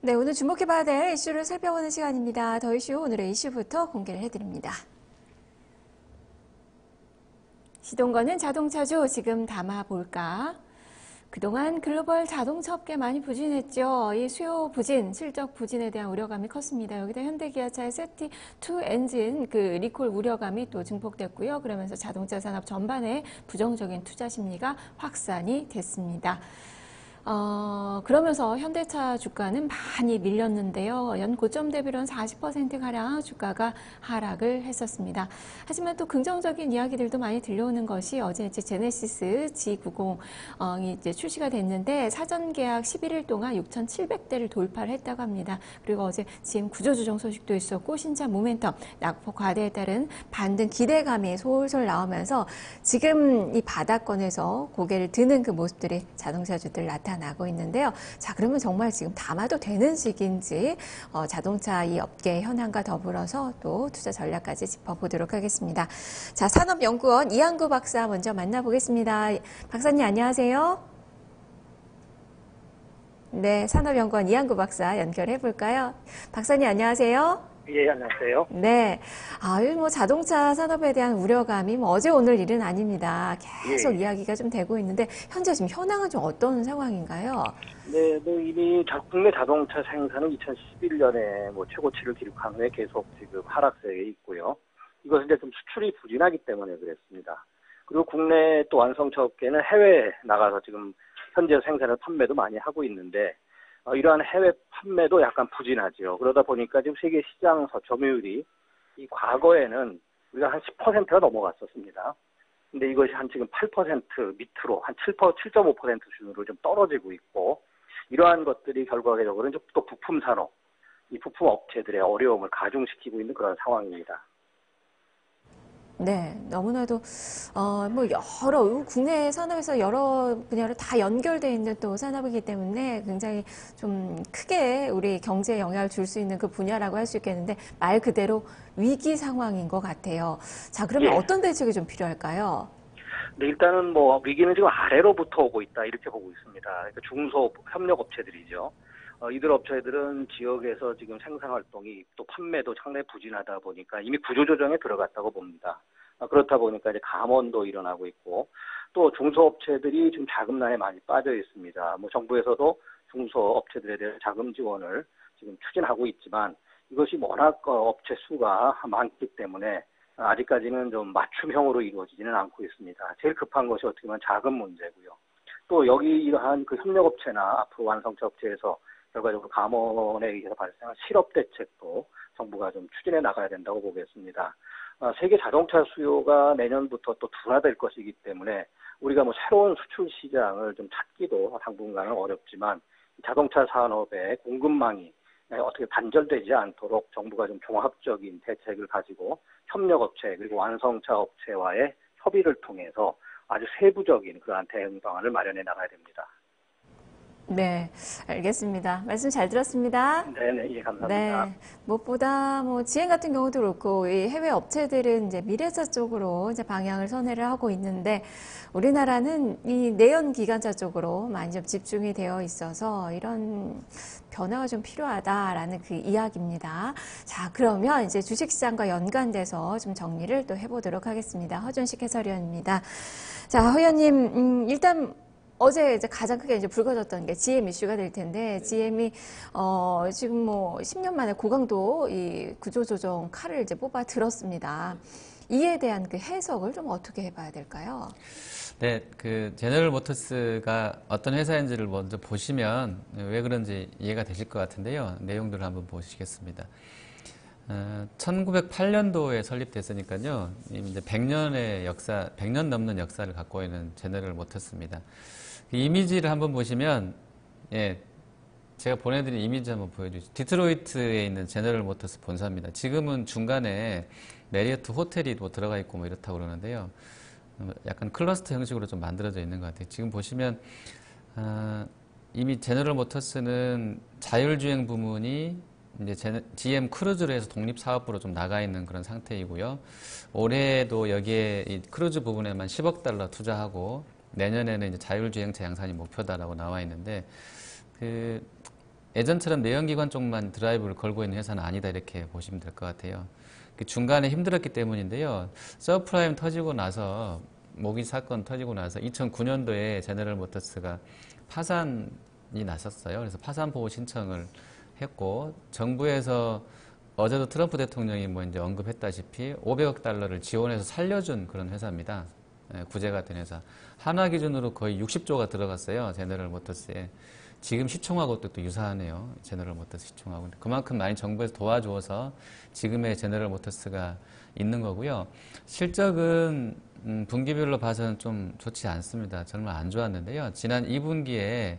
네, 오늘 주목해봐야 될 이슈를 살펴보는 시간입니다. 더 이슈 오늘의 이슈부터 공개를 해드립니다. 시동거는 자동차주 지금 담아볼까? 그동안 글로벌 자동차 업계 많이 부진했죠. 이 수요 부진, 실적 부진에 대한 우려감이 컸습니다. 여기다 현대기아차의 세티2 엔진 그 리콜 우려감이 또 증폭됐고요. 그러면서 자동차 산업 전반에 부정적인 투자 심리가 확산이 됐습니다. 그러면서 현대차 주가는 많이 밀렸는데요. 연 고점 대비로는 40%가량 주가가 하락을 했었습니다. 하지만 또 긍정적인 이야기들도 많이 들려오는 것이 어제 이제 제네시스 G90이 이제 출시가 됐는데 사전 계약 11일 동안 6,700대를 돌파를 했다고 합니다. 그리고 어제 GM 구조조정 소식도 있었고 신차 모멘텀, 낙폭 과대에 따른 반등 기대감이 솔솔 나오면서 지금 이 바닥권에서 고개를 드는 그 모습들이 자동차주들 나타나고 있는데요. 자, 그러면 정말 지금 담아도 되는 시기인지 자동차 이 업계 현황과 더불어서 또 투자 전략까지 짚어보도록 하겠습니다. 자, 산업연구원 이한구 박사 먼저 만나보겠습니다. 박사님 안녕하세요. 네, 산업연구원 이한구 박사 연결해 볼까요? 박사님 안녕하세요. 예, 안녕하세요. 네. 뭐 자동차 산업에 대한 우려감이 뭐 어제 오늘 일은 아닙니다. 계속 이야기가 좀 되고 있는데 현재 지금 현황은 좀 어떤 상황인가요? 네, 이미 국내 자동차 생산은 2011년에 최고치를 기록한 후에 계속 지금 하락세에 있고요. 이것은 이제 좀 수출이 부진하기 때문에 그랬습니다. 그리고 국내 또 완성차 업계는 해외에 나가서 지금 현재 생산을 판매도 많이 하고 있는데 이러한 해외 판매도 약간 부진하죠. 그러다 보니까 지금 세계 시장 점유율이 이 과거에는 우리가 한 10%가 넘어갔었습니다. 근데 이것이 한 지금 8% 밑으로 한 7.5% 수준으로 좀 떨어지고 있고 이러한 것들이 결과적으로는 또 부품 산업, 이 부품 업체들의 어려움을 가중시키고 있는 그런 상황입니다. 네, 너무나도 국내 산업에서 여러 분야로 다 연결되어 있는 또 산업이기 때문에 굉장히 좀 크게 우리 경제에 영향을 줄 수 있는 그 분야라고 할 수 있겠는데 말 그대로 위기 상황인 것 같아요. 자, 그러면 어떤 대책이 좀 필요할까요? 네, 일단은 위기는 지금 아래로부터 오고 있다 이렇게 보고 있습니다. 그러니까 중소 협력 업체들이죠. 이들 업체들은 지역에서 지금 생산 활동이 또 판매도 상당히 부진하다 보니까 이미 구조조정에 들어갔다고 봅니다. 그렇다 보니까 이제 감원도 일어나고 있고 또 중소업체들이 지금 자금난에 많이 빠져 있습니다. 정부에서도 중소업체들에 대한 자금 지원을 지금 추진하고 있지만 이것이 워낙 업체 수가 많기 때문에 아직까지는 좀 맞춤형으로 이루어지지는 않고 있습니다. 제일 급한 것이 어떻게 보면 자금 문제고요. 또 여기 이러한 그 협력업체나 앞으로 완성차 업체에서 결과적으로 감원에 의해서 발생한 실업 대책도 정부가 좀 추진해 나가야 된다고 보겠습니다. 세계 자동차 수요가 내년부터 또 둔화될 것이기 때문에 우리가 새로운 수출 시장을 좀 찾기도 당분간은 어렵지만 자동차 산업의 공급망이 어떻게 단절되지 않도록 정부가 좀 종합적인 대책을 가지고 협력업체 그리고 완성차 업체와의 협의를 통해서 아주 세부적인 그러한 대응 방안을 마련해 나가야 됩니다. 네, 알겠습니다. 말씀 잘 들었습니다. 네, 예, 감사합니다. 네, 무엇보다 GM 같은 경우도 그렇고 이 해외 업체들은 이제 미래차 쪽으로 이제 방향을 선회를 하고 있는데 우리나라는 이 내연 기관차 쪽으로 많이 좀 집중이 되어 있어서 이런 변화가 좀 필요하다라는 그 이야기입니다. 자, 그러면 이제 주식시장과 연관돼서 좀 정리를 또 해보도록 하겠습니다. 허준식 해설위원입니다. 자, 허위원님, 일단 어제 이제 가장 크게 이제 불거졌던 게 GM 이슈가 될 텐데, GM이, 지금 10년 만에 고강도 이 구조조정 칼을 이제 뽑아 들었습니다. 이에 대한 그 해석을 좀 어떻게 해봐야 될까요? 네, 제너럴 모터스가 어떤 회사인지를 먼저 보시면 왜 그런지 이해가 되실 것 같은데요. 내용들을 한번 보시겠습니다. 1908년도에 설립됐으니까요. 이제 100년 넘는 역사를 갖고 있는 제너럴 모터스입니다. 이미지를 한번 보시면, 제가 보내드린 이미지 한번 보여주시죠. 디트로이트에 있는 제너럴 모터스 본사입니다. 지금은 중간에 메리어트 호텔이 들어가 있고 이렇다고 그러는데요. 약간 클러스터 형식으로 좀 만들어져 있는 것 같아요. 지금 보시면, 이미 제너럴 모터스는 자율주행 부문이 이제 GM 크루즈로 해서 독립사업부로 좀 나가 있는 그런 상태이고요. 올해도 여기에 이 크루즈 부분에만 10억 달러 투자하고 내년에는 이제 자율주행차 양산이 목표다라고 나와 있는데 예전처럼 내연기관 쪽만 드라이브를 걸고 있는 회사는 아니다 이렇게 보시면 될 것 같아요. 중간에 힘들었기 때문인데요. 서프라임 터지고 나서 모기 사건 터지고 나서 2009년도에 제너럴 모터스가 파산이 났었어요. 그래서 파산 보호 신청을 했고 정부에서 어제도 트럼프 대통령이 뭐 이제 언급했다시피 500억 달러를 지원해서 살려준 그런 회사입니다. 구제가 된 회사. 한화 기준으로 거의 60조가 들어갔어요. 제너럴 모터스에. 지금 시총하고 또 유사하네요. 제너럴 모터스 시총하고. 그만큼 많이 정부에서 도와줘서 지금의 제너럴 모터스가 있는 거고요. 실적은 분기별로 봐서는 좀 좋지 않습니다. 정말 안 좋았는데요. 지난 2분기에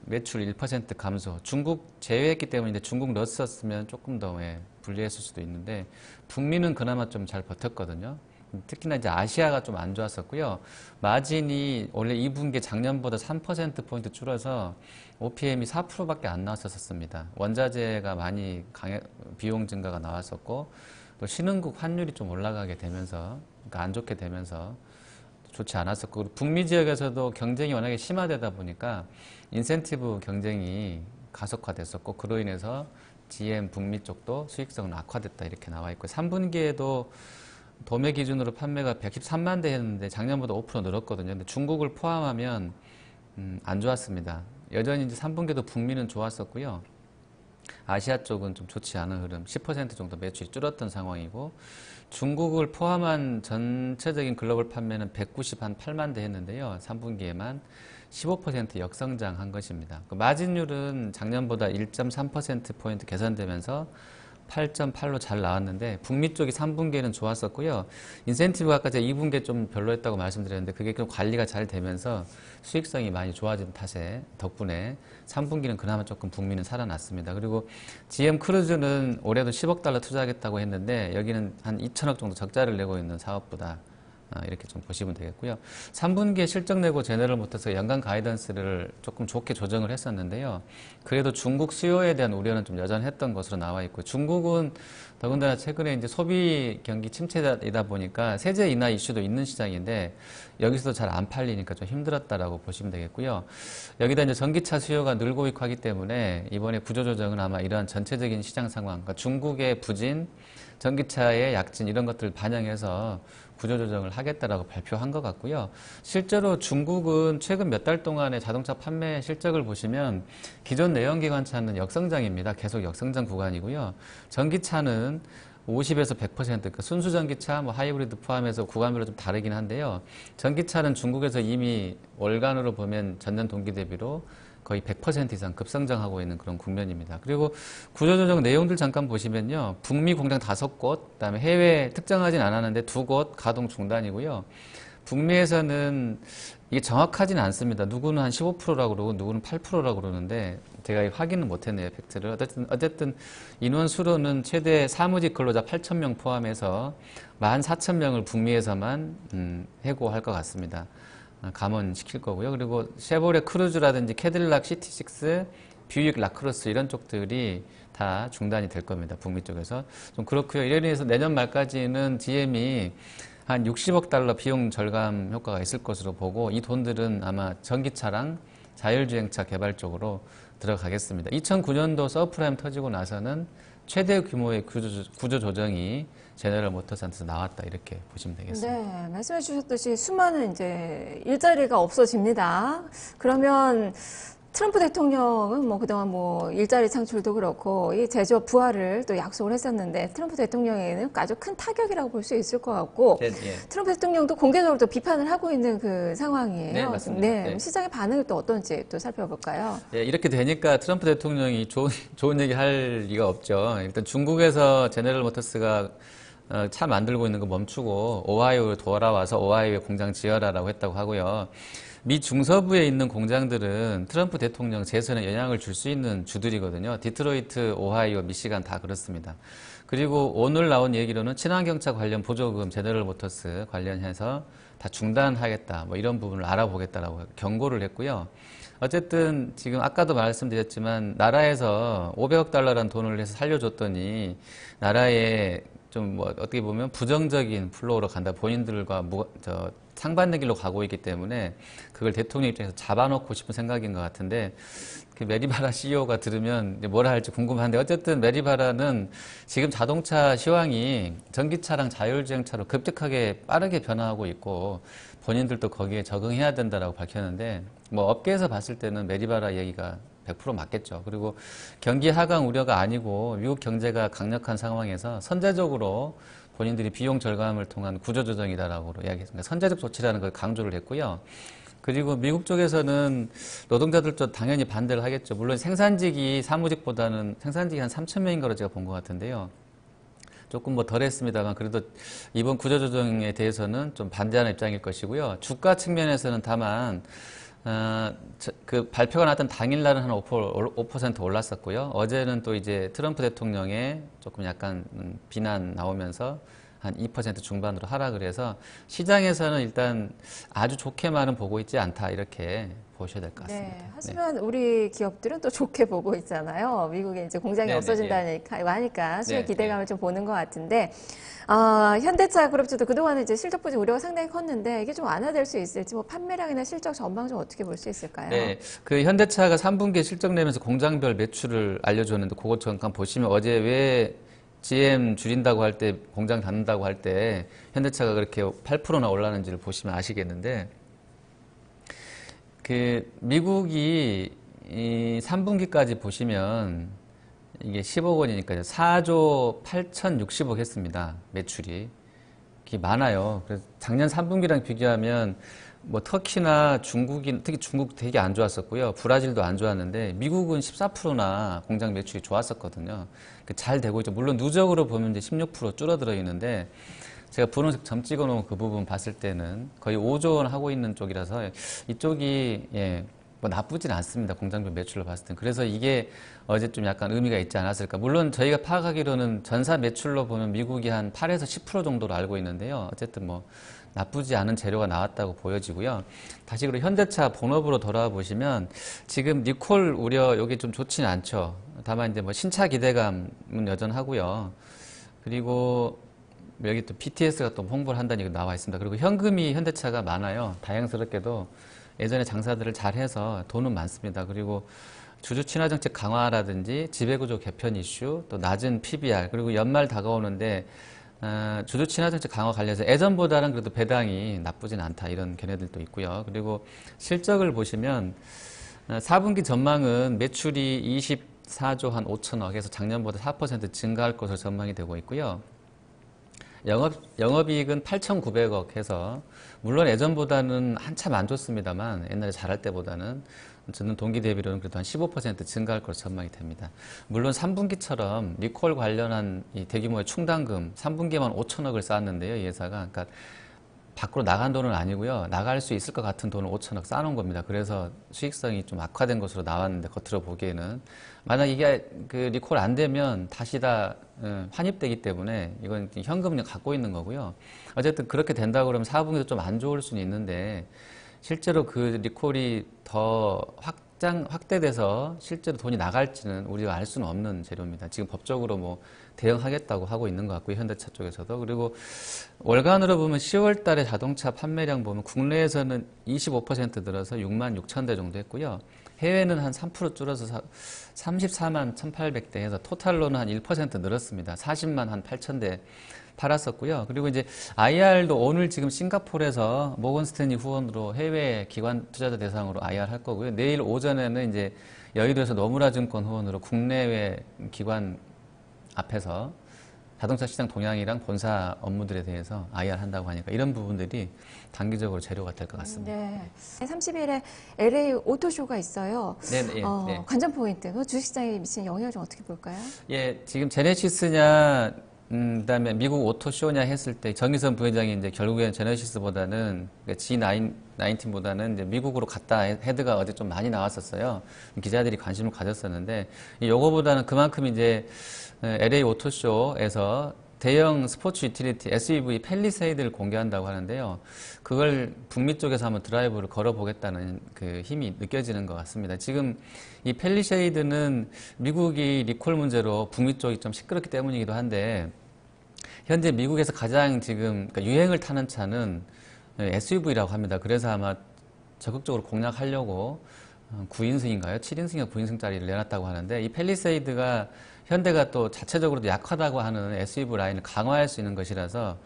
매출 1% 감소. 중국 제외했기 때문에 중국 넣었으면 조금 더 불리했을 수도 있는데 북미는 그나마 좀 잘 버텼거든요. 특히나 이제 아시아가 좀 안 좋았었고요. 마진이 원래 2분기 작년보다 3%포인트 줄어서 OPM이 4%밖에 안 나왔었습니다. 원자재가 많이 비용 증가가 나왔었고 또 신흥국 환율이 좀 올라가게 되면서 그러니까 안 좋게 되면서 좋지 않았었고 그리고 북미 지역에서도 경쟁이 워낙에 심화되다 보니까 인센티브 경쟁이 가속화됐었고 그로 인해서 GM 북미 쪽도 수익성은 악화됐다 이렇게 나와 있고 3분기에도 도매 기준으로 판매가 113만 대 했는데 작년보다 5% 늘었거든요. 근데 중국을 포함하면 안 좋았습니다. 여전히 이제 3분기도 북미는 좋았었고요. 아시아 쪽은 좀 좋지 않은 흐름, 10% 정도 매출이 줄었던 상황이고 중국을 포함한 전체적인 글로벌 판매는 198만 대 했는데요. 3분기에만 15% 역성장한 것입니다. 그 마진율은 작년보다 1.3%포인트 개선되면서 8.8로 잘 나왔는데 북미 쪽이 3분기에는 좋았었고요. 인센티브가 아까 제가 2분기에 좀 별로했다고 말씀드렸는데 그게 좀 관리가 잘 되면서 수익성이 많이 좋아진 탓에 덕분에 3분기는 그나마 조금 북미는 살아났습니다. 그리고 GM 크루즈는 올해도 10억 달러 투자하겠다고 했는데 여기는 한 2천억 정도 적자를 내고 있는 사업보다 이렇게 좀 보시면 되겠고요. 3분기에 실적 내고 제너럴 모터스가 연간 가이던스를 조금 좋게 조정을 했었는데요. 그래도 중국 수요에 대한 우려는 좀 여전했던 것으로 나와 있고 중국은 더군다나 최근에 이제 소비 경기 침체이다 보니까 세제 인하 이슈도 있는 시장인데 여기서도 잘 안 팔리니까 좀 힘들었다라고 보시면 되겠고요. 여기다 이제 전기차 수요가 늘고 있고 하기 때문에 이번에 구조조정은 아마 이러한 전체적인 시장 상황, 그러니까 중국의 부진, 전기차의 약진 이런 것들을 반영해서 구조조정을 하겠다라고 발표한 것 같고요. 실제로 중국은 최근 몇 달 동안의 자동차 판매 실적을 보시면 기존 내연기관차는 역성장입니다. 계속 역성장 구간이고요. 전기차는 50에서 100%, 그러니까 순수 전기차, 뭐 하이브리드 포함해서 구간별로 좀 다르긴 한데요. 전기차는 중국에서 이미 월간으로 보면 전년 동기 대비로 거의 100% 이상 급성장하고 있는 그런 국면입니다. 그리고 구조조정 내용들 잠깐 보시면요. 북미 공장 5곳, 그다음에 해외 특정하진 않았는데 2곳 가동 중단이고요. 북미에서는 이게 정확하진 않습니다. 누구는 한 15%라고 그러고 누구는 8%라고 그러는데 제가 확인은 못했네요. 팩트를. 어쨌든 인원 수로는 최대 사무직 근로자 8,000명 포함해서 14,000명을 북미에서만 해고할 것 같습니다. 감원시킬 거고요. 그리고 쉐보레 크루즈라든지 캐딜락 CT6, 뷰익 라크로스 이런 쪽들이 다 중단이 될 겁니다. 북미 쪽에서. 좀 그렇고요. 이래 인해서 내년 말까지는 GM이 한 60억 달러 비용 절감 효과가 있을 것으로 보고 이 돈들은 아마 전기차랑 자율주행차 개발 쪽으로 들어가겠습니다. 2009년도 서프라임 터지고 나서는 최대 규모의 구조 조정이 제너럴 모터스한테서 나왔다 이렇게 보시면 되겠습니다. 네, 말씀해 주셨듯이 수많은 이제 일자리가 없어집니다. 그러면 트럼프 대통령은 뭐 그동안 뭐 일자리 창출도 그렇고 이 제조업 부활을 또 약속을 했었는데 트럼프 대통령에게는 아주 큰 타격이라고 볼 수 있을 것 같고 예. 트럼프 대통령도 공개적으로 또 비판을 하고 있는 그 상황이에요. 네, 맞습니다. 네, 네. 시장의 반응이 또 어떤지 또 살펴볼까요? 예, 이렇게 되니까 트럼프 대통령이 좋은 얘기 할 리가 없죠. 일단 중국에서 제너럴 모터스가 차 만들고 있는 거 멈추고 오하이오로 돌아와서 오하이오에 공장 지어라라고 했다고 하고요. 미 중서부에 있는 공장들은 트럼프 대통령 재선에 영향을 줄 수 있는 주들이거든요. 디트로이트, 오하이오, 미시간 다 그렇습니다. 그리고 오늘 나온 얘기로는 친환경차 관련 보조금 제너럴 모터스 관련해서 다 중단하겠다, 뭐 이런 부분을 알아보겠다라고 경고를 했고요. 어쨌든 지금 아까도 말씀드렸지만 나라에서 500억 달러라는 돈을 해서 살려줬더니 나라의 좀 뭐 어떻게 보면 부정적인 플로우로 간다. 본인들과 상반된 길로 가고 있기 때문에 그걸 대통령 입장에서 잡아놓고 싶은 생각인 것 같은데 그 메리바라 CEO가 들으면 이제 뭐라 할지 궁금한데 어쨌든 메리바라는 지금 자동차 시황이 전기차랑 자율주행차로 급격하게 빠르게 변화하고 있고 본인들도 거기에 적응해야 된다라고 밝혔는데 뭐 업계에서 봤을 때는 메리바라 얘기가 100% 맞겠죠. 그리고 경기 하강 우려가 아니고 미국 경제가 강력한 상황에서 선제적으로 본인들이 비용 절감을 통한 구조조정이다라고 이야기했습니다. 선제적 조치라는 걸 강조를 했고요. 그리고 미국 쪽에서는 노동자들도 당연히 반대를 하겠죠. 물론 생산직이 사무직보다는 생산직이 한 3천 명인 거로 제가 본 것 같은데요. 조금 뭐 덜 했습니다만 그래도 이번 구조조정에 대해서는 좀 반대하는 입장일 것이고요. 주가 측면에서는 다만 그 발표가 나왔던 당일날은 한 5% 올랐었고요. 어제는 또 이제 트럼프 대통령의 조금 약간 비난 나오면서 한 2% 중반으로 하락을 해서 시장에서는 일단 아주 좋게만은 보고 있지 않다 이렇게 보셔야 될 것 같습니다. 네, 하지만 우리 기업들은 또 좋게 보고 있잖아요. 미국에 이제 공장이 없어진다니까 하니까 수요 기대감을 좀 보는 것 같은데 현대차 그룹주도 그동안은 이제 실적 부진 우려가 상당히 컸는데 이게 좀 완화될 수 있을지 뭐 판매량이나 실적 전망 좀 어떻게 볼 수 있을까요? 네, 그 현대차가 3분기에 실적 내면서 공장별 매출을 알려줬는데 그것 잠깐 보시면 어제 왜 GM 줄인다고 할 때 공장 닫는다고 할 때 현대차가 그렇게 8%나 올랐는지를 보시면 아시겠는데 그 미국이 이 3분기까지 보시면 이게 10억 원이니까요. 4조 8,060억 했습니다. 매출이. 이게 많아요. 그래서 작년 3분기랑 비교하면 뭐 터키나 중국인, 특히 중국 되게 안 좋았었고요. 브라질도 안 좋았는데 미국은 14%나 공장 매출이 좋았었거든요. 잘 되고 있죠. 물론 누적으로 보면 이제 16% 줄어들어 있는데 제가 분홍색 점 찍어 놓은 그 부분 봤을 때는 거의 5조 원 하고 있는 쪽이라서 이쪽이 뭐 나쁘진 않습니다. 공장별 매출로 봤을 땐. 그래서 이게 어제 좀 약간 의미가 있지 않았을까. 물론 저희가 파악하기로는 전사 매출로 보면 미국이 한 8에서 10% 정도로 알고 있는데요. 어쨌든 뭐 나쁘지 않은 재료가 나왔다고 보여지고요. 다시 그리고 현대차 본업으로 돌아와 보시면 지금 리콜 우려 여기 좀 좋지는 않죠. 다만 이제 뭐 신차 기대감은 여전하고요. 그리고 여기 또 BTS가 또 홍보를 한다는 얘기 나와 있습니다. 그리고 현금이 현대차가 많아요. 다행스럽게도 예전에 장사들을 잘 해서 돈은 많습니다. 그리고 주주 친화 정책 강화라든지 지배구조 개편 이슈, 또 낮은 PBR, 그리고 연말 다가오는데 주주 친화 정책 강화 관련해서 예전보다는 그래도 배당이 나쁘진 않다 이런 견해들도 있고요. 그리고 실적을 보시면 4분기 전망은 매출이 24조 한 5천억 해서 작년보다 4% 증가할 것으로 전망이 되고 있고요. 영업이익은 8,900억 해서 물론 예전보다는 한참 안 좋습니다만 옛날에 잘할 때보다는 저는 동기 대비로는 그래도 한 15% 증가할 것으로 전망이 됩니다. 물론 3분기처럼 리콜 관련한 이 대규모의 충당금 3분기에만 5천억을 쌓았는데요. 이 회사가. 그러니까 밖으로 나간 돈은 아니고요. 나갈 수 있을 것 같은 돈을 5천억 쌓아놓은 겁니다. 그래서 수익성이 좀 악화된 것으로 나왔는데 겉으로 보기에는 만약 이게 그 리콜 안 되면 다시 다 환입되기 때문에 이건 현금을 갖고 있는 거고요. 어쨌든 그렇게 된다고 그러면 4분기도 좀 안 좋을 수는 있는데 실제로 그 리콜이 더 확대돼서 실제로 돈이 나갈지는 우리가 알 수는 없는 재료입니다. 지금 법적으로 뭐 대응하겠다고 하고 있는 것 같고요. 현대차 쪽에서도. 그리고 월간으로 보면 10월 달에 자동차 판매량 보면 국내에서는 25% 늘어서 6만 6천 대 정도 했고요. 해외는 한 3% 줄어서 34만 1,800대 해서 토탈로는 한 1% 늘었습니다. 40만 한 8천 대 팔았었고요. 그리고 이제 IR도 오늘 지금 싱가포르에서 모건 스탠리 후원으로 해외 기관 투자자 대상으로 IR 할 거고요. 내일 오전에는 이제 여의도에서 노무라 증권 후원으로 국내외 기관 앞에서 자동차 시장 동향이랑 본사 업무들에 대해서 IR 한다고 하니까 이런 부분들이 단기적으로 재료가 될 것 같습니다. 네. 30일에 LA 오토쇼가 있어요. 네. 관전 포인트, 그 주식시장에 미치는 영향을 좀 어떻게 볼까요? 예, 지금 제네시스냐, 그다음에 미국 오토쇼냐 했을 때 정의선 부회장이 이제 결국엔 제네시스보다는 G19보다는 이제 미국으로 갔다 헤드가 어제 좀 많이 나왔었어요. 기자들이 관심을 가졌었는데 요거보다는 그만큼 이제 LA 오토쇼에서 대형 스포츠 유틸리티 SUV 팰리세이드를 공개한다고 하는데요. 그걸 북미 쪽에서 한번 드라이브를 걸어보겠다는 그 힘이 느껴지는 것 같습니다. 지금 이 팰리세이드는 미국이 리콜 문제로 북미 쪽이 좀 시끄럽기 때문이기도 한데 현재 미국에서 가장 지금 그러니까 유행을 타는 차는 SUV라고 합니다. 그래서 아마 적극적으로 공략하려고 9인승인가요? 7인승이나 9인승짜리를 내놨다고 하는데 이 팰리세이드가 현대가 또 자체적으로도 약하다고 하는 SUV 라인을 강화할 수 있는 것이라서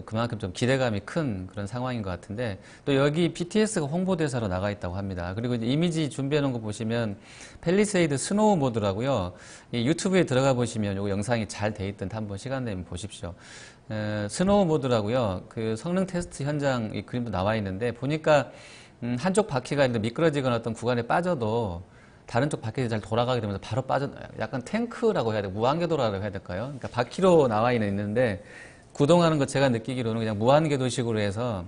그만큼 좀 기대감이 큰 그런 상황인 것 같은데 또 여기 BTS가 홍보대사로 나가 있다고 합니다. 그리고 이제 이미지 준비해 놓은 거 보시면 팰리세이드 스노우 모드라고요. 이 유튜브에 들어가 보시면 요 영상이 잘 돼 있던데 한번 시간 되면 보십시오. 스노우 모드라고요. 그 성능 테스트 현장 이 그림도 나와 있는데 보니까 한쪽 바퀴가 미끄러지거나 어떤 구간에 빠져도 다른 쪽 바퀴가 잘 돌아가게 되면서 바로 빠져 약간 탱크라고 해야 돼 무한궤도라고 해야 될까요? 그러니까 바퀴로 나와 있는데 구동하는 것 제가 느끼기로는 그냥 무한궤도식으로 해서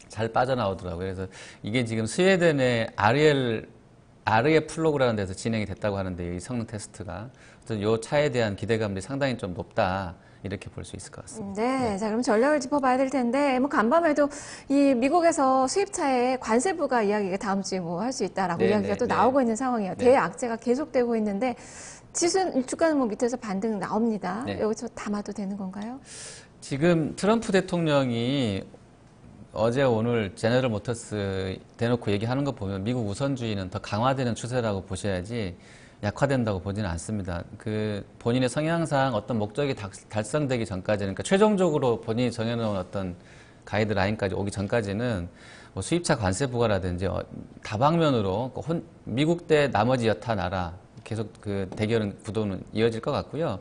잘 빠져나오더라고요. 그래서 이게 지금 스웨덴의 RF 플로그라는 데서 진행이 됐다고 하는데 이 성능 테스트가 그래서 이 차에 대한 기대감이 상당히 좀 높다. 이렇게 볼 수 있을 것 같습니다. 네, 자 그럼 전략을 짚어봐야 될 텐데 뭐 간밤에도 이 미국에서 수입차에 관세부가 이야기가 다음 주에 뭐 할 수 있다라고 네, 이야기가 네, 또 네. 나오고 있는 상황이에요. 네. 대악재가 계속되고 있는데 주가는 뭐 밑에서 반등 나옵니다. 네. 여기서 담아도 되는 건가요? 지금 트럼프 대통령이 어제 오늘 제너럴 모터스 대놓고 얘기하는 거 보면 미국 우선주의는 더 강화되는 추세라고 보셔야지 약화된다고 보지는 않습니다. 그 본인의 성향상 어떤 목적이 달성되기 전까지는, 그러니까 최종적으로 본인이 정해놓은 어떤 가이드라인까지 오기 전까지는 뭐 수입차 관세 부과라든지 다방면으로 미국 대 나머지 여타 나라 계속 그 대결은 구도는 이어질 것 같고요.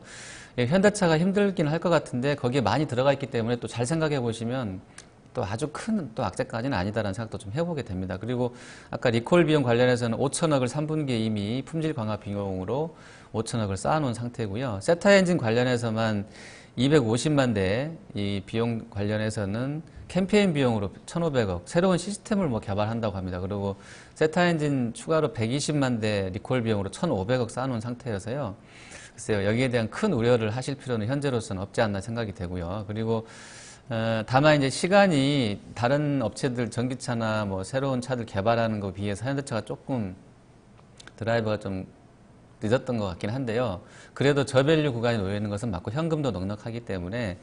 예, 현대차가 힘들긴 할 것 같은데 거기에 많이 들어가 있기 때문에 또 잘 생각해 보시면 또 아주 큰 또 악재까지는 아니다라는 생각도 좀 해보게 됩니다. 그리고 아까 리콜 비용 관련해서는 5천억을 3분기에 이미 품질 강화 비용으로 5천억을 쌓아놓은 상태고요. 세타 엔진 관련해서만 250만 대 이 비용 관련해서는 캠페인 비용으로 1,500억 새로운 시스템을 뭐 개발한다고 합니다. 그리고 세타 엔진 추가로 120만 대 리콜 비용으로 1,500억 쌓아놓은 상태여서요. 글쎄요, 여기에 대한 큰 우려를 하실 필요는 현재로서는 없지 않나 생각이 되고요. 그리고 다만 이제 시간이 다른 업체들 전기차나 뭐 새로운 차들 개발하는 거 비해서 현대차가 조금 드라이버가 좀 늦었던 것 같긴 한데요. 그래도 저밸류 구간에 놓여 있는 것은 맞고 현금도 넉넉하기 때문에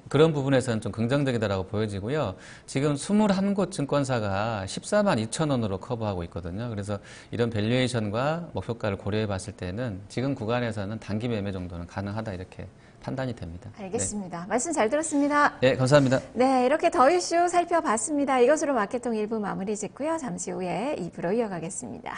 그런 부분에서는 좀 긍정적이다라고 보여지고요. 지금 21곳 증권사가 14만 2천 원으로 커버하고 있거든요. 그래서 이런 밸류에이션과 목표가를 고려해 봤을 때는 지금 구간에서는 단기 매매 정도는 가능하다 이렇게 판단이 됩니다. 알겠습니다. 말씀 잘 들었습니다. 네, 감사합니다. 네, 이렇게 더 이슈 살펴봤습니다. 이것으로 마켓통 1부 마무리 짓고요. 잠시 후에 2부로 이어가겠습니다.